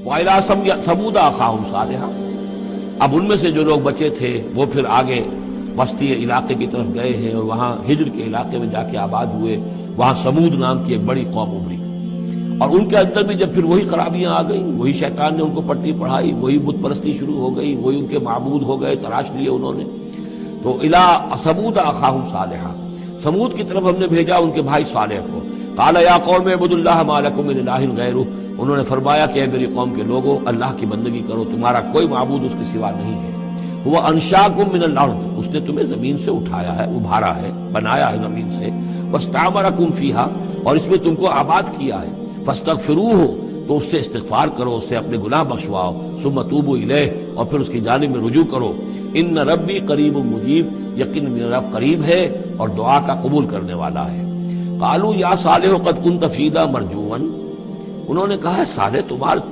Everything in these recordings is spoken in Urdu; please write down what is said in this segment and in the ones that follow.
وَإِلَىٰ ثَمُودَ أَخَاهُمْ صَالِحًا، اب ان میں سے جو لوگ بچے تھے وہ پھر آگے وسطی علاقے کی طرف گئے ہیں اور وہاں ہجر کے علاقے میں جا کے آباد ہوئے. وہاں سمود نام کی ایک بڑی قوم ابھری، اور ان کے اندر بھی جب پھر وہی خرابیاں آ گئیں، وہی شیطان نے ان کو پٹی پڑھائی، وہی بت پرستی شروع ہو گئی، وہی ان کے معبود ہو گئے، تراش لیے انہوں نے. تو الی ثمود اخاہم صالحا، سمود کی طرف ہم نے بھیجا ان کے بھائی صالح کو. قال یا قوم اعبدوا اللہ ما لکم من الہ غیرہ، انہوں نے فرمایا کہ اے میری قوم کے لوگوں، اللہ کی بندگی کرو، تمہارا کوئی معبود اس کے سوا نہیں ہے. وہ انشاکم من الارض، اس نے تمہیں زمین سے اٹھایا ہے، ابھارا ہے، بنایا ہے زمین سے. واستعمرکم فیہا، اور اس میں تم کو آباد کیا ہے. فاستغفروہ، تو اس سے استغفار کرو، اس سے اپنے گناہ بخشواؤ. ثم توبوا الیہ، اور پھر اس کی جانب میں رجوع کرو. ان ربی قریب مجیب، یقین میرا رب قریب ہے اور دعا کا قبول کرنے والا ہے. قالوا یا صالح قد كنت فینا مرجوا، انہوں نے کہا ہے صالح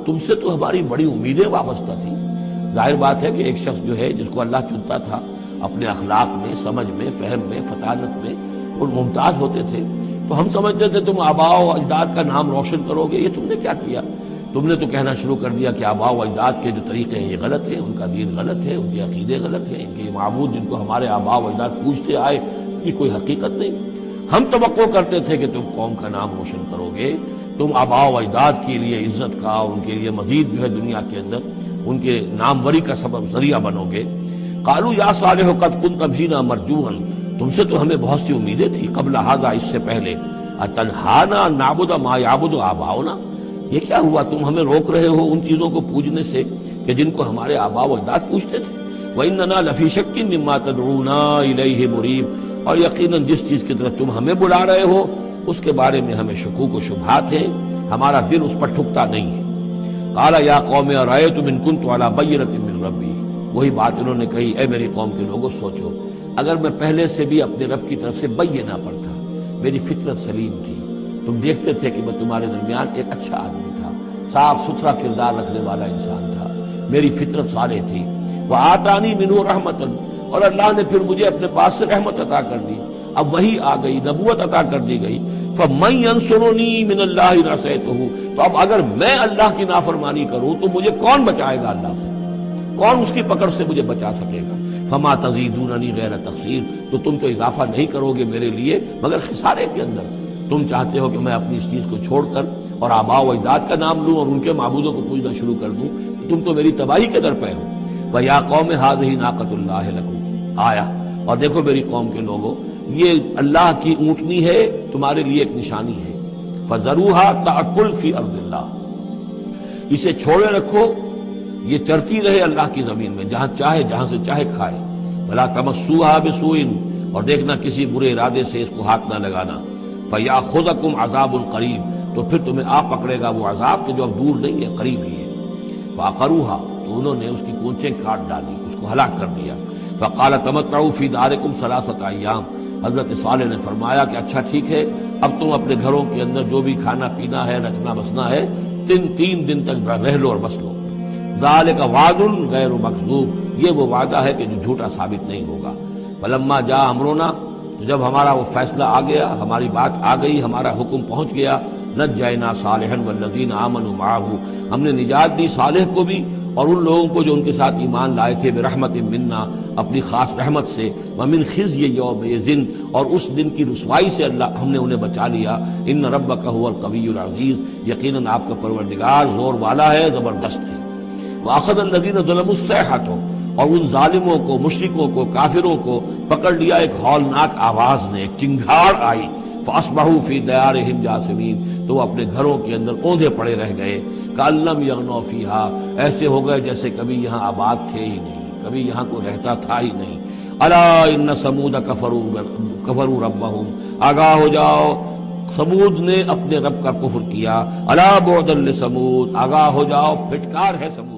تم سے تو ہماری بڑی امیدیں وابستہ تھیں. ظاہر بات ہے کہ ایک شخص جو ہے جس کو اللہ چنتا تھا، اپنے اخلاق میں، سمجھ میں، فہم میں، فطانت میں اور ممتاز ہوتے تھے، تو ہم سمجھتے تھے تم آباء و اجداد کا نام روشن کرو گے. یہ تم نے کیا کیا؟ تم نے تو کہنا شروع کر دیا کہ آباء و اجداد کے جو طریقے ہیں یہ غلط ہیں، ان کا دین غلط ہے، ان کے عقیدے غلط ہیں، ان کے معبود جن کو ہمارے آباء و اجداد پوجتے آئے یہ کوئی حقیقت نہیں. ہم توقع کرتے تھے کہ تم قوم کا نام روشن کرو گے، تم آباء و اجداد کے لیے عزت کا، ان کے لیے مزید جو ہے دنیا کے اندر ان کے ناموری کا سبب ذریعہ بنو گے. قالوا یا صالح قد كنت فینا مرجوا، تم سے تو ہمیں بہت سی امیدیں تھی. قبل ھذا، اس سے پہلے. اتنہانا نعبد ما یعبد آباؤنا، یہ کیا ہوا تم ہمیں روک رہے ہو ان چیزوں کو پوجنے سے کہ جن کو ہمارے آباء و اجداد پوجتے تھے. وَإِنَّنَا لَفِي شَكٍّ مِّمَّا تَدْعُونَا إِلَيْهِ مُرِيبٍ، اور یقیناً جس چیز کی طرف تم ہمیں بلا رہے ہو اس کے بارے میں ہمیں شکوک و شبہات ہیں، ہمارا دل اس پر ٹھکتا نہیں ہے. قال یا قوم ارأیتم ان کنت علی بینۃ من ربی، وہی بات انہوں نے کہی، اے میری قوم کے لوگوں سوچو، اگر میں پہلے سے بھی اپنے رب کی طرف سے بینہ پر تھا، میری فطرت سلیم تھی، تم دیکھتے تھے کہ میں تمہارے درمیان ایک اچھا آدمی تھا، صاف ستھرا کردار رکھنے والا انسان تھا، میری فطرت صالح تھی. وآتانی منہ رحمۃ، اور اللہ نے پھر مجھے اپنے پاس سے رحمت عطا کر دی. اب وہی آ گئی، نبوت عطا کر دی گئی. فَمَن يَنصُرُنِي مِنَ اللَّهِ إِنْ عَصَيْتُهُ، تو اب اگر میں اللہ کی نافرمانی کروں تو مجھے کون بچائے گا اللہ سے؟ کون اس کی پکڑ سے مجھے بچا سکے گا؟ فَمَا تَزِيدُونَنِي غَيْرَ تَخْسِيرٍ، تو تم تو اضافہ نہیں کرو گے میرے لیے مگر خسارے کے اندر. تم چاہتے ہو کہ میں اپنی اس چیز کو چھوڑ کر اور آباء و اجداد کا نام لوں اور ان کے معبودوں کو پوجنا شروع کر دوں، تم تو میری تباہی کے در پہ ہو. وَيَا قَوْمِ هَٰذِهِ نَاقَةُ اللَّهِ لَكُمْ آیا، اور دیکھو میری قوم کے لوگوں، یہ اللہ کی اونٹنی ہے، تمہارے لیے ایک نشانی ہے. فَذَرُوهَا تَأْكُلْ فِي أَرْضِ اللَّهِ، اسے چھوڑے رکھو، یہ چرتی رہے اللہ کی زمین میں، جہاں چاہے جہاں سے چاہے کھائے. فَلَا تَمَسُّوهَا بِسُوءٍ، اور دیکھنا کسی برے ارادے سے اس کو ہاتھ نہ لگانا. فَيَأْخُذَكُمْ عَذَابٌ قَرِيبٌ، تو پھر تمہیں آ پکڑے گا وہ عذاب کہ جو اب دور نہیں ہے، قریب ہی ہے. فَعَقَرُوهَا، تو انہوں نے اس کی کونچیں کاٹ ڈالی، اس کو ہلاک کر دیا. فَقَالَ تَمَتَّعُوا فِي دَارِكُمْ ثَلَاثَةَ أَيَّامٍ، حضرت صالح نے فرمایا کہ اچھا ٹھیک ہے، اب تم اپنے گھروں کے اندر جو بھی کھانا پینا ہے، رچنا بسنا ہے، تین دن تک رہ لو اور بس لو. ذَلِكَ وَعْدٌ غَيْرُ مَكْذُوبٍ، یہ وہ وعدہ ہے کہ جو جھوٹا ثابت نہیں ہوگا. فَلَمَّا جَاءَ أَمْرُنَا، تو جب ہمارا وہ فیصلہ آ گیا، ہماری بات آ گئی، ہمارا حکم پہنچ گیا، نجینا صالحا والذین آمنوا معہ، ہم نے نجات دی صالح کو بھی اور ان لوگوں کو جو ان کے ساتھ ایمان لائے تھے، برحمت منا، اپنی خاص رحمت سے، ومن خزی یومئذ، اور اس دن کی رسوائی سے اللہ ہم نے انہیں بچا لیا. ان ربک هو القوی العزیز، یقیناً آپ کا پروردگار زور والا ہے، زبردست ہے. واخذ الذین ظلموا الصیحۃ، اور ان ظالموں کو، مشرکوں کو، کافروں کو پکڑ لیا ایک ہولناک آواز نے، ایک چنگھاڑ آئی. فاصبحوا فی دیارہم جاثمین، تو وہ اپنے گھروں کے اندر اوندھے پڑے رہ گئے. کأن لم یغنوا فیہا، ایسے ہو گئے جیسے کبھی یہاں آباد تھے ہی نہیں، کبھی یہاں کوئی رہتا تھا ہی نہیں. الا ان ثمود کفروا ربہم، آگاہ ہو جاؤ، ثمود نے اپنے رب کا کفر کیا. الا بعدا لثمود، آگاہ ہو جاؤ، پھٹکار ہے ثمود.